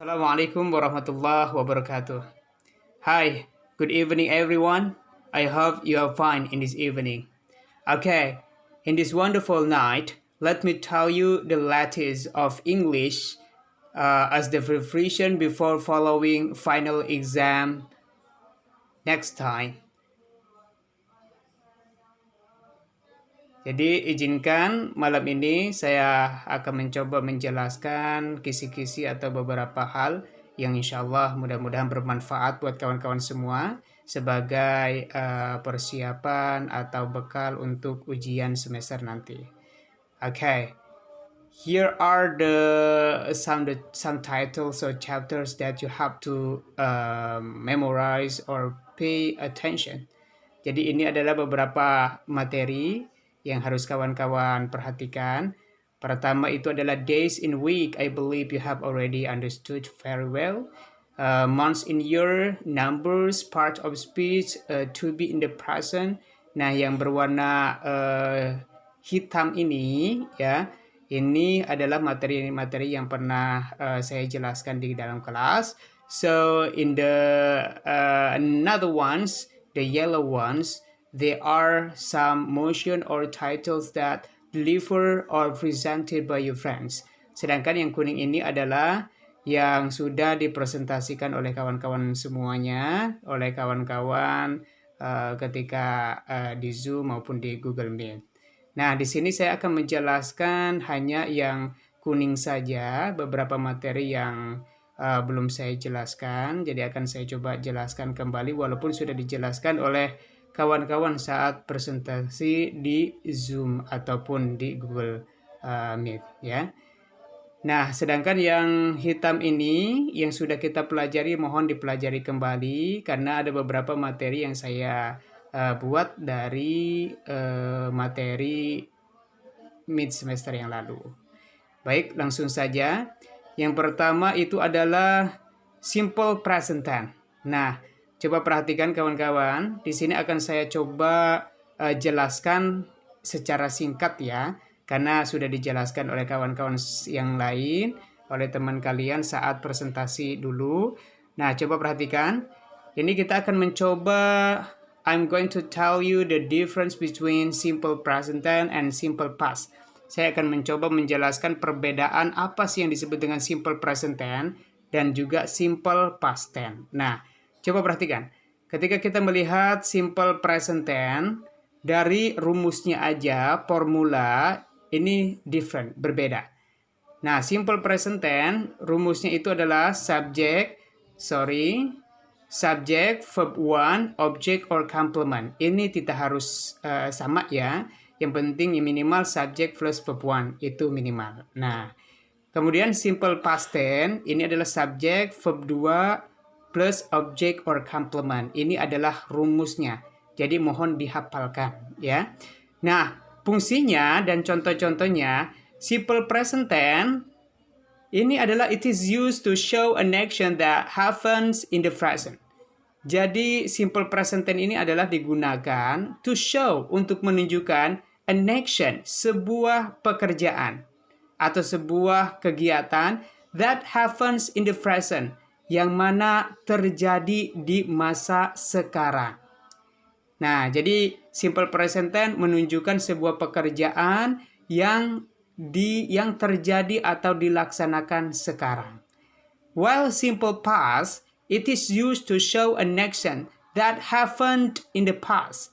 Assalamualaikum warahmatullahi wabarakatuh. Hi, good evening everyone. I hope you are fine in this evening. Okay, in this wonderful night, let me tell you the latest of English as the preparation before following final exam next time. Jadi izinkan malam ini saya akan mencoba menjelaskan kisi-kisi atau beberapa hal yang insya Allah mudah-mudahan bermanfaat buat kawan-kawan semua sebagai persiapan atau bekal untuk ujian semester nanti. Okay, here are some titles or chapters that you have to memorize or pay attention. Jadi ini adalah beberapa materi yang harus kawan-kawan perhatikan. Pertama itu adalah days in week. I believe you have already understood very well. Months in year, numbers, part of speech, to be in the present. Nah, yang berwarna hitam ini ya, ini adalah materi-materi yang pernah saya jelaskan di dalam kelas. So in the another ones, the yellow ones, there are some motion or titles that delivered or presented by your friends. Sedangkan yang kuning ini adalah yang sudah dipresentasikan oleh kawan-kawan semuanya, oleh kawan-kawan ketika di Zoom maupun di Google Meet. Nah, di sini saya akan menjelaskan hanya yang kuning saja, beberapa materi yang belum saya jelaskan, jadi akan saya coba jelaskan kembali walaupun sudah dijelaskan oleh kawan-kawan saat presentasi di Zoom ataupun di Google Meet ya. Nah, sedangkan yang hitam ini yang sudah kita pelajari mohon dipelajari kembali karena ada beberapa materi yang saya buat dari materi mid semester yang lalu. Baik, langsung saja. Yang pertama itu adalah simple present tense. Nah, coba perhatikan kawan-kawan. Di sini akan saya coba jelaskan secara singkat ya, karena sudah dijelaskan oleh kawan-kawan yang lain, oleh teman kalian saat presentasi dulu. Nah, coba perhatikan. Ini kita akan mencoba. I'm going to tell you the difference between simple present tense and simple past. Saya akan mencoba menjelaskan perbedaan apa sih yang disebut dengan simple present tense dan juga simple past tense. Nah, coba perhatikan. Ketika kita melihat simple present tense, dari rumusnya aja, formula, ini different, berbeda. Nah, simple present tense, rumusnya itu adalah subject, verb one, object, or complement. Ini tidak harus sama ya. Yang penting minimal subject plus verb one, itu minimal. Nah, kemudian simple past tense, ini adalah subject, verb 2, plus object or complement. Ini adalah rumusnya. Jadi mohon dihafalkan ya. Nah, fungsinya dan contoh-contohnya, simple present tense, ini adalah it is used to show an action that happens in the present. Jadi simple present tense ini adalah digunakan to show, untuk menunjukkan an action, sebuah pekerjaan atau sebuah kegiatan that happens in the present, yang mana terjadi di masa sekarang. Nah, jadi simple present tense menunjukkan sebuah pekerjaan yang terjadi atau dilaksanakan sekarang. While simple past, it is used to show an action that happened in the past.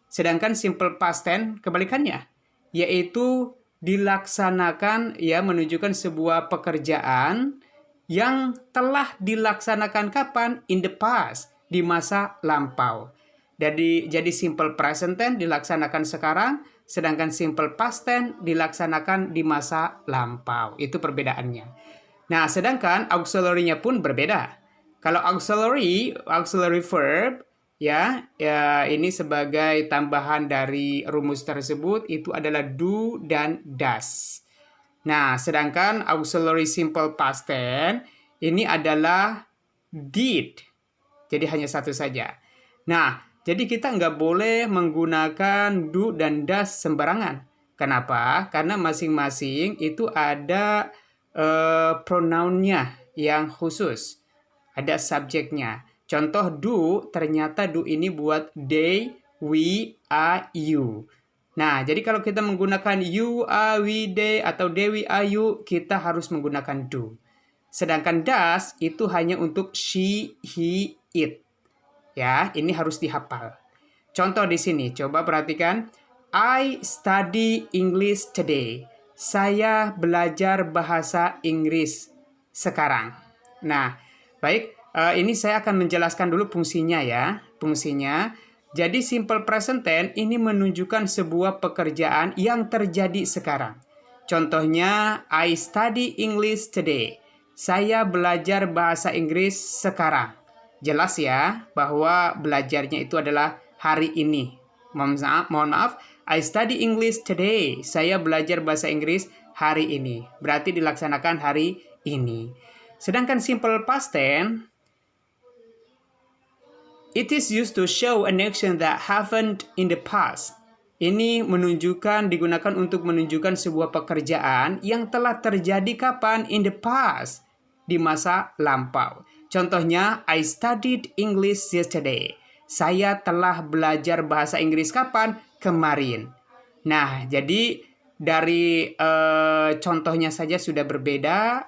Sedangkan simple past tense kebalikannya, yaitu dilaksanakan ya, menunjukkan sebuah pekerjaan yang telah dilaksanakan kapan? In the past, di masa lampau. Jadi simple present tense dilaksanakan sekarang, sedangkan simple past tense dilaksanakan di masa lampau. Itu perbedaannya. Nah, sedangkan auxiliary-nya pun berbeda. Kalau auxiliary verb ya, ini sebagai tambahan dari rumus tersebut itu adalah do dan does. Nah, sedangkan auxiliary simple past tense ini adalah did. Jadi hanya satu saja. Nah, jadi kita nggak boleh menggunakan do dan does sembarangan. Kenapa? Karena masing-masing itu ada pronounnya yang khusus. Ada subjeknya. Contoh do, ternyata do ini buat they, we, are, you. Nah, jadi kalau kita menggunakan you, are, we, they, atau they, we, are, you, kita harus menggunakan do. Sedangkan does itu hanya untuk she, he, it. Ya, ini harus dihafal. Contoh di sini, coba perhatikan. I study English today. Saya belajar bahasa Inggris sekarang. Nah, baik, ini saya akan menjelaskan dulu fungsinya ya. Fungsinya, jadi simple present tense ini menunjukkan sebuah pekerjaan yang terjadi sekarang. Contohnya, I study English today. Saya belajar bahasa Inggris sekarang. Jelas ya, bahwa belajarnya itu adalah hari ini. Mohon maaf, I study English today. Saya belajar bahasa Inggris hari ini. Berarti dilaksanakan hari ini. Sedangkan simple past tense, it is used to show an action that happened in the past. Ini digunakan untuk menunjukkan sebuah pekerjaan yang telah terjadi kapan? In the past, di masa lampau. Contohnya, I studied English yesterday. Saya telah belajar bahasa Inggris kapan? Kemarin. Nah, jadi dari contohnya saja sudah berbeda,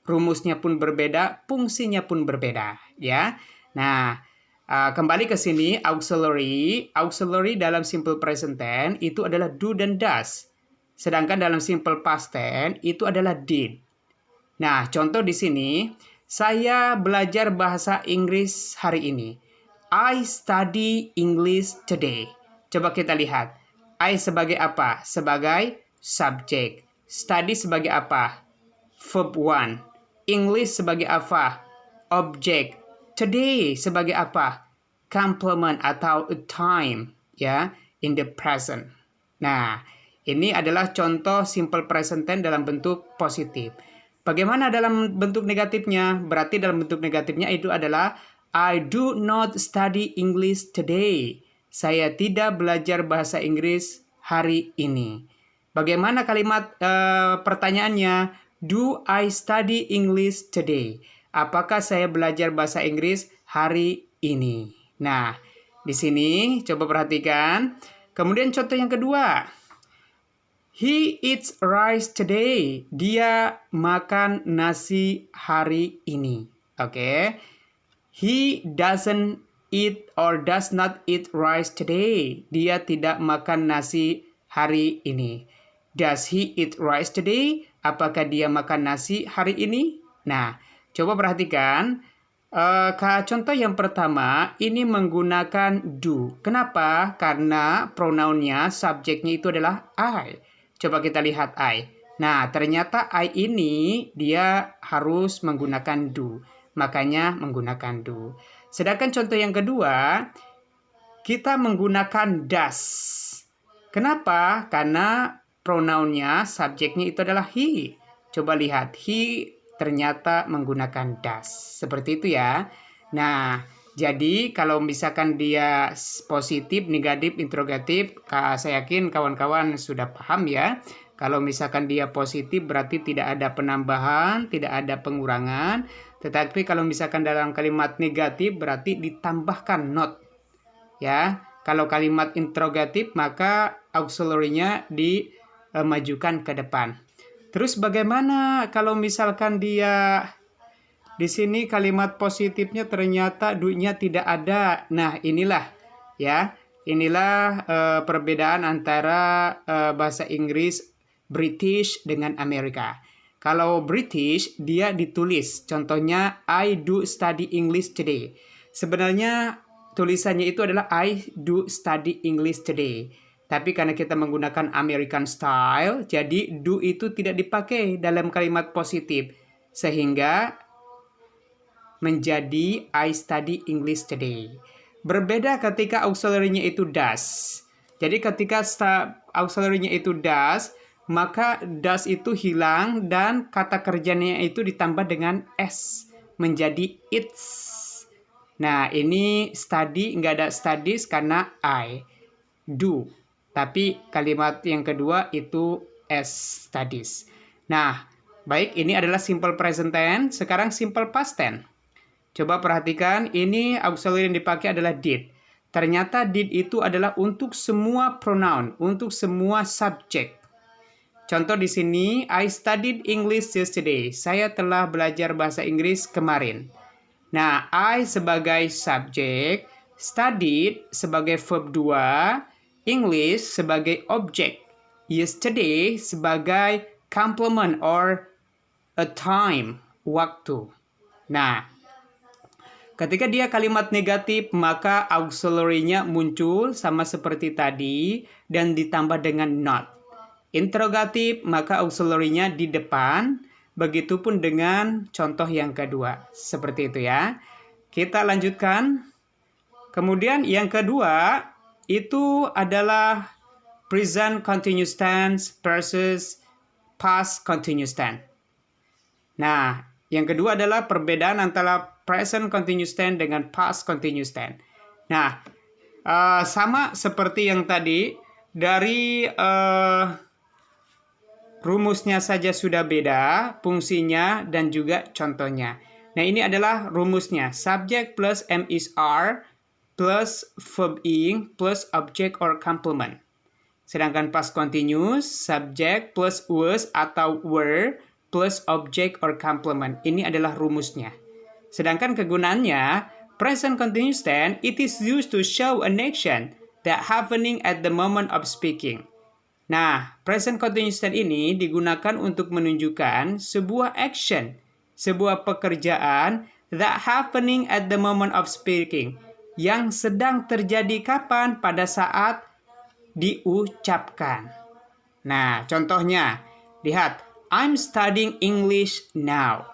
rumusnya pun berbeda, fungsinya pun berbeda, ya. Nah, kembali ke sini, auxiliary. Auxiliary dalam simple present tense itu adalah do dan does. Sedangkan dalam simple past tense itu adalah did. Nah, contoh di sini, saya belajar bahasa Inggris hari ini. I study English today. Coba kita lihat. I sebagai apa? Sebagai subjek. Study sebagai apa? Verb 1. English sebagai apa? Objek. Today sebagai apa? Complement atau a time, ya, in the present. Nah, ini adalah contoh simple present tense dalam bentuk positif. Bagaimana dalam bentuk negatifnya? Berarti dalam bentuk negatifnya itu adalah I do not study English today. Saya tidak belajar bahasa Inggris hari ini. Bagaimana kalimat pertanyaannya? Do I study English today? Apakah saya belajar bahasa Inggris hari ini? Nah, di sini coba perhatikan. Kemudian contoh yang kedua. He eats rice today. Dia makan nasi hari ini. Oke. He doesn't eat or does not eat rice today. Dia tidak makan nasi hari ini. Does he eat rice today? Apakah dia makan nasi hari ini? Nah, coba perhatikan. Contoh yang pertama, ini menggunakan do. Kenapa? Karena pronounnya, subjeknya itu adalah I. Coba kita lihat I. Nah, ternyata I ini dia harus menggunakan do. Makanya menggunakan do. Sedangkan contoh yang kedua, kita menggunakan does. Kenapa? Karena pronounnya, subjeknya itu adalah he. Coba lihat, he ternyata menggunakan does. Seperti itu ya. Nah, jadi kalau misalkan dia positif, negatif, interrogatif, saya yakin kawan-kawan sudah paham ya. Kalau misalkan dia positif berarti tidak ada penambahan, tidak ada pengurangan. Tetapi kalau misalkan dalam kalimat negatif berarti ditambahkan not. Ya, kalau kalimat interrogatif maka auxiliary-nya dimajukan ke depan. Terus bagaimana kalau misalkan dia di sini kalimat positifnya ternyata do-nya tidak ada. Nah, inilah ya. Inilah perbedaan antara bahasa Inggris British dengan Amerika. Kalau British dia ditulis. Contohnya I do study English today. Sebenarnya tulisannya itu adalah I do study English today. Tapi karena kita menggunakan American style, jadi do itu tidak dipakai dalam kalimat positif. Sehingga menjadi I study English today. Berbeda ketika auxiliary-nya itu does. Jadi ketika auxiliary-nya itu does, maka does itu hilang dan kata kerjanya itu ditambah dengan s menjadi it's. Nah, ini study nggak ada studies karena I do. Tapi kalimat yang kedua itu s studies. Nah, Baik, ini adalah simple present tense. Sekarang simple past tense. Coba perhatikan, ini auxiliary yang dipakai adalah did. Ternyata did itu adalah untuk semua pronoun, untuk semua subjek. Contoh di sini, I studied English yesterday. Saya telah belajar bahasa Inggris kemarin. Nah, I sebagai subjek, studied sebagai verb 2, English sebagai objek, yesterday sebagai complement or a time, waktu. Nah, ketika dia kalimat negatif, maka auxiliary-nya muncul sama seperti tadi dan ditambah dengan not. Interrogatif, maka auxiliary-nya di depan. Begitupun dengan contoh yang kedua. Seperti itu ya. Kita lanjutkan. Kemudian yang kedua, itu adalah present continuous tense versus past continuous tense. Nah, yang kedua adalah perbedaan antara present continuous tense dengan past continuous tense. Nah, sama seperti yang tadi, dari rumusnya saja sudah beda, fungsinya dan juga contohnya. Nah, ini adalah rumusnya. Subject plus am is are plus verb ing plus object or complement. Sedangkan past continuous, subject plus was atau were plus object or complement. Ini adalah rumusnya. Sedangkan kegunaannya, present continuous tense, it is used to show an action that happening at the moment of speaking. Nah, present continuous tense ini digunakan untuk menunjukkan sebuah action, sebuah pekerjaan that happening at the moment of speaking, yang sedang terjadi kapan? Pada saat diucapkan. Nah, contohnya, lihat, I'm studying English now.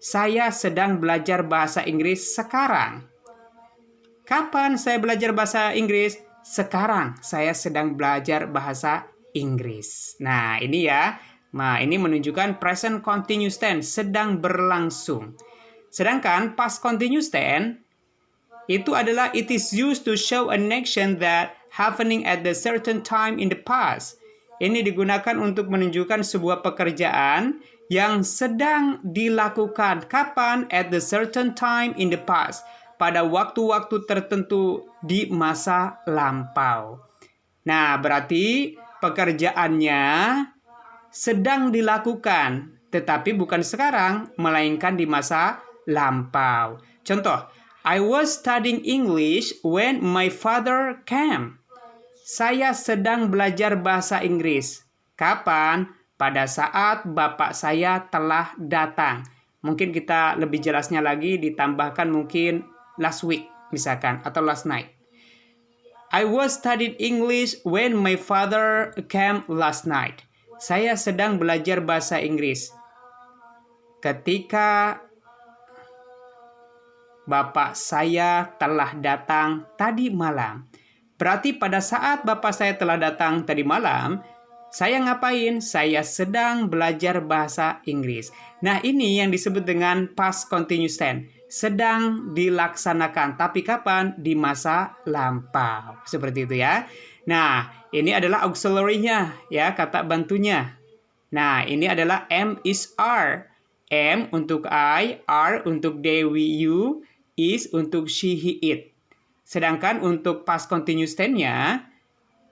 Saya sedang belajar bahasa Inggris sekarang. Kapan saya belajar bahasa Inggris? Sekarang saya sedang belajar bahasa Inggris. Nah, ini ya. Nah, ini menunjukkan present continuous tense, sedang berlangsung. Sedangkan past continuous tense itu adalah it is used to show an action that happening at the certain time in the past. Ini digunakan untuk menunjukkan sebuah pekerjaan yang sedang dilakukan. Kapan? At the certain time in the past. Pada waktu-waktu tertentu di masa lampau. Nah, berarti pekerjaannya sedang dilakukan, tetapi bukan sekarang, melainkan di masa lampau. Contoh, I was studying English when my father came. Saya sedang belajar bahasa Inggris. Kapan? Pada saat bapak saya telah datang. Mungkin kita lebih jelasnya lagi ditambahkan mungkin last week misalkan atau last night. I was studying English when my father came last night. Saya sedang belajar bahasa Inggris ketika bapak saya telah datang tadi malam. Berarti pada saat bapak saya telah datang tadi malam, saya ngapain? Saya sedang belajar bahasa Inggris. Nah, ini yang disebut dengan past continuous tense. Sedang dilaksanakan. Tapi kapan? Di masa lampau. Seperti itu ya. Nah, ini adalah auxiliary-nya, ya, kata bantunya. Nah, ini adalah am is are. Am untuk I, are untuk they, we, you, is untuk she, he, it. Sedangkan untuk past continuous tense-nya,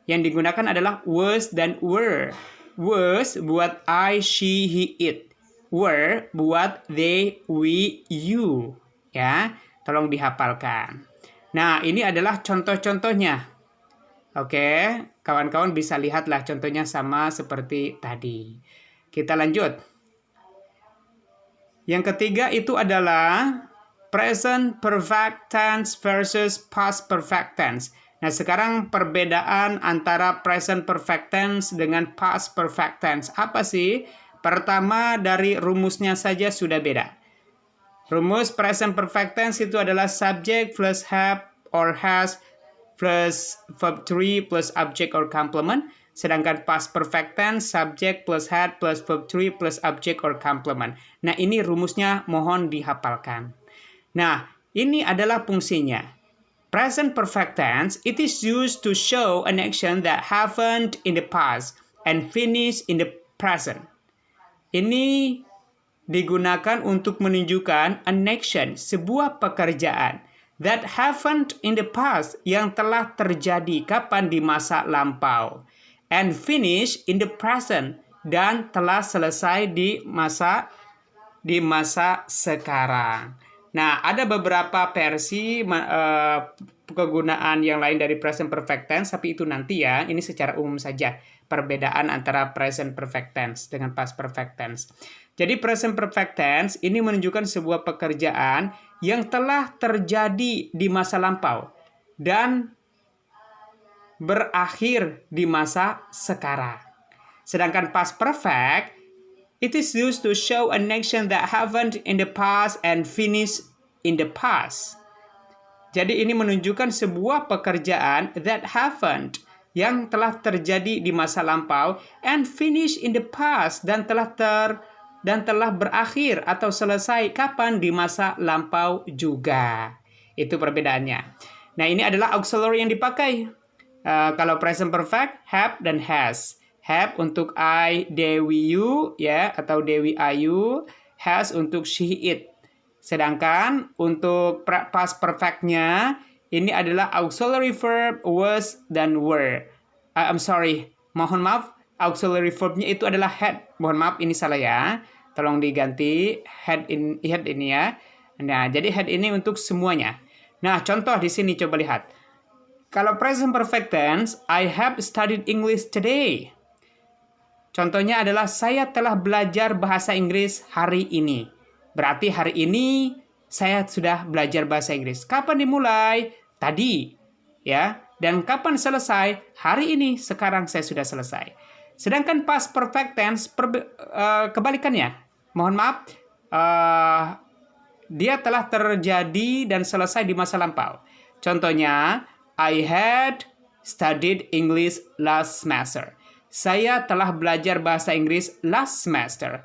yang digunakan adalah was dan were. Was buat I, she, he, it. Were buat they, we, you. Ya, tolong dihafalkan. Nah, ini adalah contoh-contohnya. Oke, kawan-kawan bisa lihatlah contohnya sama seperti tadi. Kita lanjut. Yang ketiga itu adalah present perfect tense versus past perfect tense. Nah, sekarang perbedaan antara present perfect tense dengan past perfect tense. Apa sih? Pertama, dari rumusnya saja sudah beda. Rumus present perfect tense itu adalah subject plus have or has plus verb 3 plus object or complement. Sedangkan past perfect tense, subject plus had plus verb 3 plus object or complement. Nah, ini rumusnya mohon dihafalkan. Nah, ini adalah fungsinya. Present perfect tense, it is used to show an action that happened in the past and finished in the present. Ini digunakan untuk menunjukkan an action, sebuah pekerjaan that happened in the past, yang telah terjadi kapan, di masa lampau, and finish in the present, dan telah selesai di masa sekarang. Nah, ada beberapa versi kegunaan yang lain dari present perfect tense, tapi itu nanti ya. Ini secara umum saja perbedaan antara present perfect tense dengan past perfect tense. Jadi present perfect tense ini menunjukkan sebuah pekerjaan yang telah terjadi di masa lampau dan berakhir di masa sekarang. Sedangkan past perfect, it is used to show an action that happened in the past and finished in the past. Jadi ini menunjukkan sebuah pekerjaan that happened, yang telah terjadi di masa lampau, and finished in the past, dan telah berakhir atau selesai kapan, di masa lampau juga. Itu perbedaannya. Nah, ini adalah auxiliary yang dipakai. Kalau present perfect, have dan has. Have untuk I, Dewi, you, ya, atau Dewi, Ayu. Has untuk she, it. Sedangkan untuk past perfect-nya, ini adalah auxiliary verb, was, dan were. Mohon maaf, auxiliary verb-nya itu adalah had. Mohon maaf, ini salah ya. Tolong diganti had ini ya. Nah, jadi had ini untuk semuanya. Nah, contoh di sini coba lihat. Kalau present perfect tense, I have studied English today. Contohnya adalah saya telah belajar bahasa Inggris hari ini. Berarti hari ini saya sudah belajar bahasa Inggris. Kapan dimulai? Tadi. Ya. Dan kapan selesai? Hari ini. Sekarang saya sudah selesai. Sedangkan past perfect tense kebalikannya. Mohon maaf. Dia telah terjadi dan selesai di masa lampau. Contohnya, I had studied English last semester. Saya telah belajar bahasa Inggris last semester.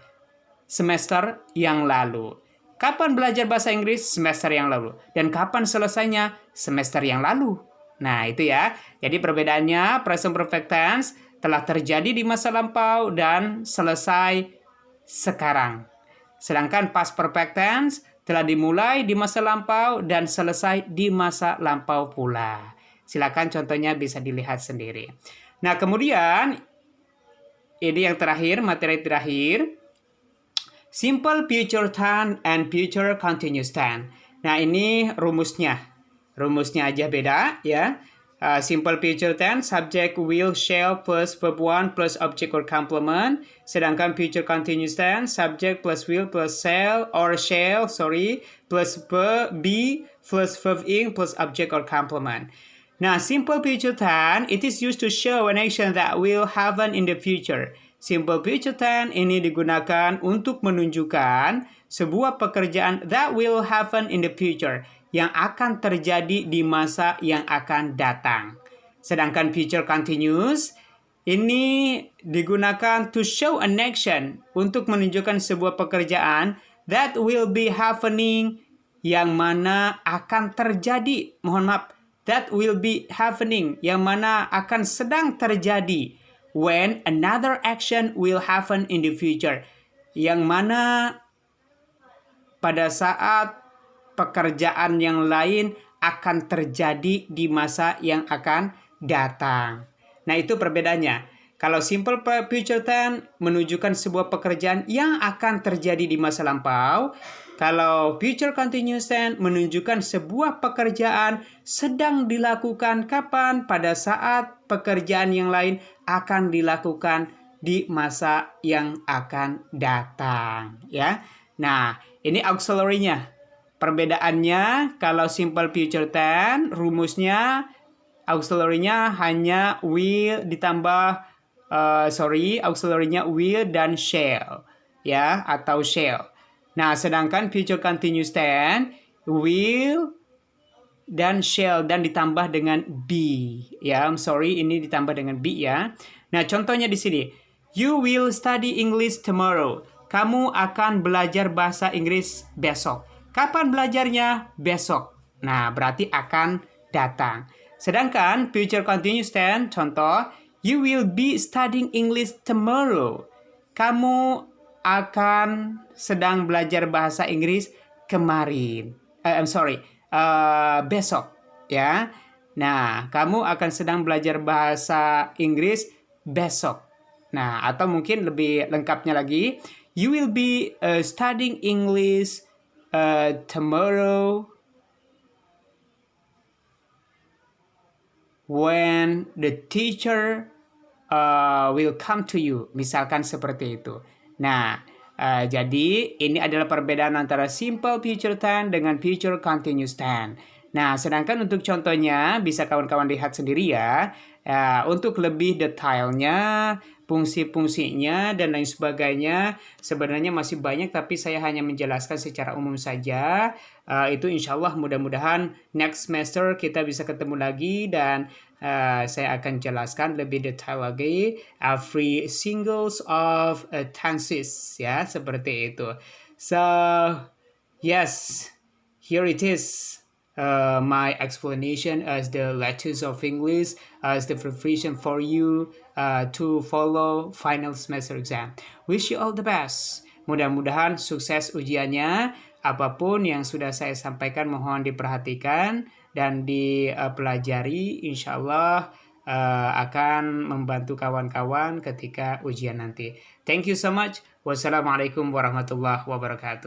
Semester yang lalu. Kapan belajar bahasa Inggris? Semester yang lalu. Dan kapan selesainya? Semester yang lalu. Nah, itu ya. Jadi perbedaannya, present perfect tense telah terjadi di masa lampau dan selesai sekarang. Sedangkan past perfect tense telah dimulai di masa lampau dan selesai di masa lampau pula. Silakan contohnya bisa dilihat sendiri. Nah, kemudian ini yang terakhir, materi terakhir. Simple future tense and future continuous tense. Nah, ini rumusnya. Rumusnya aja beda ya. Simple future tense, subject, will, shall plus verb 1 plus object or complement. Sedangkan future continuous tense, subject plus will plus shall plus verb be plus verb ing plus object or complement. Nah, simple future tense, it is used to show an action that will happen in the future. Simple future tense ini digunakan untuk menunjukkan sebuah pekerjaan that will happen in the future, yang akan terjadi di masa yang akan datang. Sedangkan future continuous ini digunakan to show an action, untuk menunjukkan sebuah pekerjaan that will be happening, yang mana akan terjadi. Mohon maaf, that will be happening, yang mana akan sedang terjadi. When another action will happen in the future, yang mana pada saat pekerjaan yang lain akan terjadi di masa yang akan datang. Nah, itu perbedaannya. Kalau simple future tense menunjukkan sebuah pekerjaan yang akan terjadi di masa lampau. Kalau future continuous tense menunjukkan sebuah pekerjaan sedang dilakukan kapan? Pada saat pekerjaan yang lain akan dilakukan di masa yang akan datang, ya. Nah, ini auxiliary-nya. Perbedaannya, kalau simple future tense rumusnya auxiliary-nya hanya will ditambah auxiliary-nya will dan shall, ya, atau shall. Nah, sedangkan future continuous tense will dan shall dan ditambah dengan be, ya. Ini ditambah dengan be ya. Nah, contohnya di sini. You will study English tomorrow. Kamu akan belajar bahasa Inggris besok. Kapan belajarnya? Besok. Nah, berarti akan datang. Sedangkan future continuous tense, contoh, you will be studying English tomorrow. Kamu akan sedang belajar bahasa Inggris kemarin. Besok ya. Nah, kamu akan sedang belajar bahasa Inggris besok. Nah, atau mungkin lebih lengkapnya lagi, you will be studying English tomorrow when the teacher will come to you. Misalkan seperti itu. Nah, jadi ini adalah perbedaan antara simple future tense dengan future continuous tense. Nah, sedangkan untuk contohnya bisa kawan-kawan lihat sendiri ya. Untuk lebih detailnya, fungsi-fungsinya dan lain sebagainya sebenarnya masih banyak, tapi saya hanya menjelaskan secara umum saja. Itu insya Allah mudah-mudahan next semester kita bisa ketemu lagi dan saya akan jelaskan lebih detail lagi every singles of tenses ya, seperti itu. So yes, here it is. My explanation as the letters of English as the preparation for you to follow final semester exam. Wish you all the best. Mudah-mudahan sukses ujiannya. Apapun yang sudah saya sampaikan mohon diperhatikan dan dipelajari. Insya Allah akan membantu kawan-kawan ketika ujian nanti. Thank you so much. Wassalamualaikum warahmatullahi wabarakatuh.